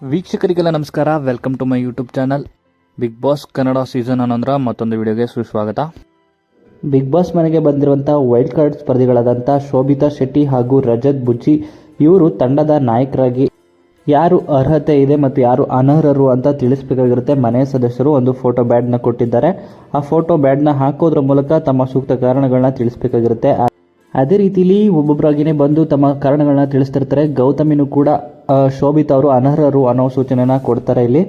ವೀಕ್ಷಕರಿಗೆಲ್ಲ ನಮಸ್ಕಾರ. Welcome to my YouTube channel Bigg Boss Kannada season 11 ಮತ್ತೊಂದು ವಿಡಿಯೋಗೆ ಸುಸ್ವಾಗತ. ಬಿಗ್ ಬಾಸ್ ಮನೆಗೆ ಬಂದಿರುವಂಥ ವೈಲ್ಡ್ ಕಾರ್ಡ್ ಸ್ಪರ್ಧಿಗಳಾದಂಥ ಶೋಭಿತಾ ಶೆಟ್ಟಿ ಹಾಗೂ ರಜತ್ ಬುಜ್ಜಿ ಇವರು ತಂಡದ ನಾಯಕರಾಗಿ ಯಾರು ಅರ್ಹತೆ ಇದೆ ಮತ್ತು ಯಾರು ಅನರ್ಹರು ಅಂತ ತಿಳಿಸಬೇಕಾಗಿರುತ್ತೆ. ಮನೆಯ ಸದಸ್ಯರು ಒಂದು ಫೋಟೋ ಬ್ಯಾಡ್ನ ಕೊಟ್ಟಿದ್ದಾರೆ. ಆ ಫೋಟೋ ಬ್ಯಾಡ್ನ ಹಾಕೋದ್ರ ಮೂಲಕ ತಮ್ಮ ಸೂಕ್ತ ಕಾರಣಗಳನ್ನ ತಿಳಿಸಬೇಕಾಗಿರುತ್ತೆ. ಅದೇ ರೀತಿಲಿ ಒಬ್ಬೊಬ್ಬರಾಗಿನೇ ಬಂದು ತಮ್ಮ ಕಾರಣಗಳನ್ನ ತಿಳಿಸ್ತಿರ್ತಾರೆ. ಗೌತಮಿನೂ ಕೂಡ ಶೋಭಿತಾ ಅವರು ಅನರ್ಹರು ಅನ್ನೋ ಸೂಚನೆನ ಕೊಡ್ತಾರೆ ಇಲ್ಲಿ.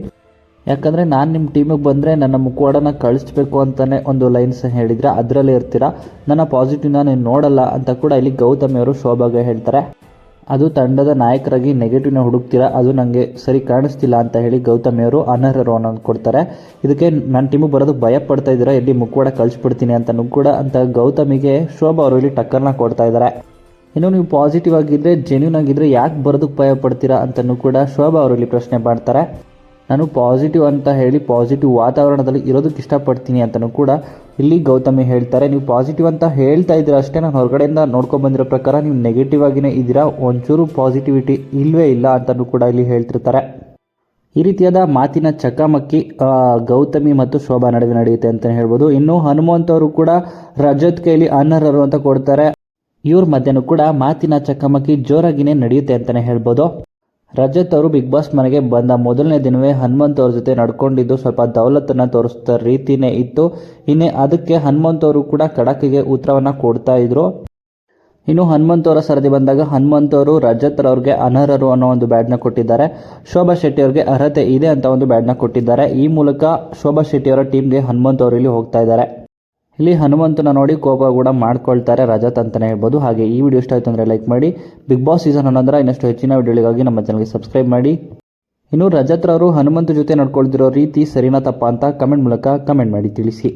ಯಾಕಂದರೆ ನಾನು ನಿಮ್ಮ ಟೀಮಿಗೆ ಬಂದರೆ ನನ್ನ ಮುಖವಾಡನ ಕಳಿಸ್ಬೇಕು ಅಂತಲೇ ಒಂದು ಲೈನ್ಸ್ ಹೇಳಿದರೆ ಅದರಲ್ಲೇ ಇರ್ತೀರಾ, ನನ್ನ ಪಾಸಿಟಿವ್ನ ನೀನು ನೋಡಲ್ಲ ಅಂತ ಕೂಡ ಇಲ್ಲಿ ಗೌತಮಿ ಅವರು ಶೋಭಾಗೆ ಹೇಳ್ತಾರೆ. ಅದು ತಂಡದ ನಾಯಕರಾಗಿ ನೆಗೆಟಿವ್ನ ಹುಡುಕ್ತೀರಾ, ಅದು ನನಗೆ ಸರಿ ಕಾಣಿಸ್ತಿಲ್ಲ ಅಂತ ಹೇಳಿ ಗೌತಮಿಯವರು ಅನರ್ಹರು ಅನ್ನೋದು ಕೊಡ್ತಾರೆ. ಇದಕ್ಕೆ ನನ್ನ ಟೀಮಿಗೆ ಬರೋದಕ್ಕೆ ಭಯ ಪಡ್ತಾ ಇದ್ದೀರಾ, ಇಲ್ಲಿ ಮುಖವಾಡ ಕಳಿಸ್ಬಿಡ್ತೀನಿ ಅಂತಲೂ ಕೂಡ ಅಂತ ಗೌತಮಿಗೆ ಶೋಭಾ ಅವರು ಇಲ್ಲಿ ಟಕ್ಕರ್ನ ಕೊಡ್ತಾ ಇದ್ದಾರೆ. ಇನ್ನು ನೀವು ಪಾಸಿಟಿವ್ ಆಗಿದ್ದರೆ ಜೆನ್ಯೂನ್ ಆಗಿದ್ದರೆ ಯಾಕೆ ಬರೋದಕ್ಕೆ ಭಯ ಪಡ್ತೀರಾ ಅಂತಲೂ ಕೂಡ ಶೋಭಾ ಅವರು ಇಲ್ಲಿ ಪ್ರಶ್ನೆ ಮಾಡ್ತಾರೆ. ನಾನು ಪಾಸಿಟಿವ್ ಅಂತ ಹೇಳಿ ಪಾಸಿಟಿವ್ ವಾತಾವರಣದಲ್ಲಿ ಇರೋದಕ್ಕೆ ಇಷ್ಟಪಡ್ತೀನಿ ಅಂತಲೂ ಕೂಡ ಇಲ್ಲಿ ಗೌತಮಿ ಹೇಳ್ತಾರೆ. ನೀವು ಪಾಸಿಟಿವ್ ಅಂತ ಹೇಳ್ತಾ ಇದ್ದೀರಾ ಅಷ್ಟೇ, ನಾನು ಹೊರಗಡೆಯಿಂದ ನೋಡ್ಕೊಂಡ್ಬಂದಿರೋ ಪ್ರಕಾರ ನೀವು ನೆಗೆಟಿವ್ ಆಗಿನೇ ಇದ್ದೀರಾ, ಒಂಚೂರು ಪಾಸಿಟಿವಿಟಿ ಇಲ್ಲವೇ ಇಲ್ಲ ಅಂತಲೂ ಕೂಡ ಇಲ್ಲಿ ಹೇಳ್ತಿರ್ತಾರೆ. ಈ ರೀತಿಯಾದ ಮಾತಿನ ಚಕಮಕಿ ಗೌತಮಿ ಮತ್ತು ಶೋಭಾ ನಡುವೆ ನಡೆಯುತ್ತೆ ಅಂತಲೇ ಹೇಳ್ಬೋದು. ಇನ್ನು ಹನುಮಂತ್ ಅವರು ಕೂಡ ರಜತ್ ಕೈಲಿ ಅನರ್ಹರು ಅಂತ ಕೊಡ್ತಾರೆ. ಇವ್ರ ಮಧ್ಯನೂ ಕೂಡ ಮಾತಿನ ಚಕಮಕಿ ಜೋರಾಗಿನೇ ನಡೆಯುತ್ತೆ ಅಂತಲೇ ಹೇಳ್ಬೋದು. ರಜತ್ ಅವರು ಬಿಗ್ ಬಾಸ್ ಮನೆಗೆ ಬಂದ ಮೊದಲನೇ ದಿನವೇ ಹನುಮಂತ್ ಅವ್ರ ಜೊತೆ ನಡ್ಕೊಂಡಿದ್ದು ಸ್ವಲ್ಪ ದೌಲತ್ತನ್ನು ತೋರಿಸ್ತಾ ರೀತಿನೇ ಇತ್ತು. ಇನ್ನೇ ಅದಕ್ಕೆ ಹನುಮಂತ್ ಅವರು ಕೂಡ ಕಡಕಿಗೆ ಉತ್ತರವನ್ನು ಕೊಡ್ತಾ ಇದ್ರು. ಇನ್ನು ಹನುಮಂತ್ ಅವರ ಸರದಿ ಬಂದಾಗ ಹನುಮಂತ್ ಅವರು ರಜತ್ ಅವ್ರಿಗೆ ಅನರ್ಹರು ಅನ್ನೋ ಒಂದು ಬ್ಯಾಡ್ನ ಕೊಟ್ಟಿದ್ದಾರೆ. ಶೋಭಾ ಶೆಟ್ಟಿ ಅವ್ರಿಗೆ ಅರ್ಹತೆ ಇದೆ ಅಂತ ಒಂದು ಬ್ಯಾಡ್ನ ಕೊಟ್ಟಿದ್ದಾರೆ. ಈ ಮೂಲಕ ಶೋಭಾ ಶೆಟ್ಟಿ ಅವರ ಟೀಮ್ಗೆ ಹನುಮಂತ್ ಅವರು ಇಲ್ಲಿ ಹೋಗ್ತಾ ಇದ್ದಾರೆ. ಇಲ್ಲಿ ಹನುಮಂತನ ನೋಡಿ ಕೋಪ ಕೂಡ ಮಾಡ್ಕೊಳ್ತಾರೆ ರಜತ್ ಅಂತಲೇ ಹೇಳ್ಬೋದು. ಹಾಗೆ ಈ ವಿಡಿಯೋ ಇಷ್ಟ ಆಯಿತು ಅಂದರೆ ಲೈಕ್ ಮಾಡಿ. ಬಿಗ್ ಬಾಸ್ ಸೀಸನ್ 11 ಇನ್ನಷ್ಟು ಹೆಚ್ಚಿನ ವಿಡಿಯೋಗಳಿಗಾಗಿ ನಮ್ಮ ಚಾನಲ್ಗೆ ಸಬ್ಸ್ಕ್ರೈಬ್ ಮಾಡಿ. ಇನ್ನು ರಜತ್ ರವರು ಹನುಮಂತ ಜೊತೆ ನಡ್ಕೊಳ್ತಿರೋ ರೀತಿ ಸರಿನಾ ತಪ್ಪಾ ಅಂತ ಕಮೆಂಟ್ ಮೂಲಕ ಕಮೆಂಟ್ ಮಾಡಿ ತಿಳಿಸಿ.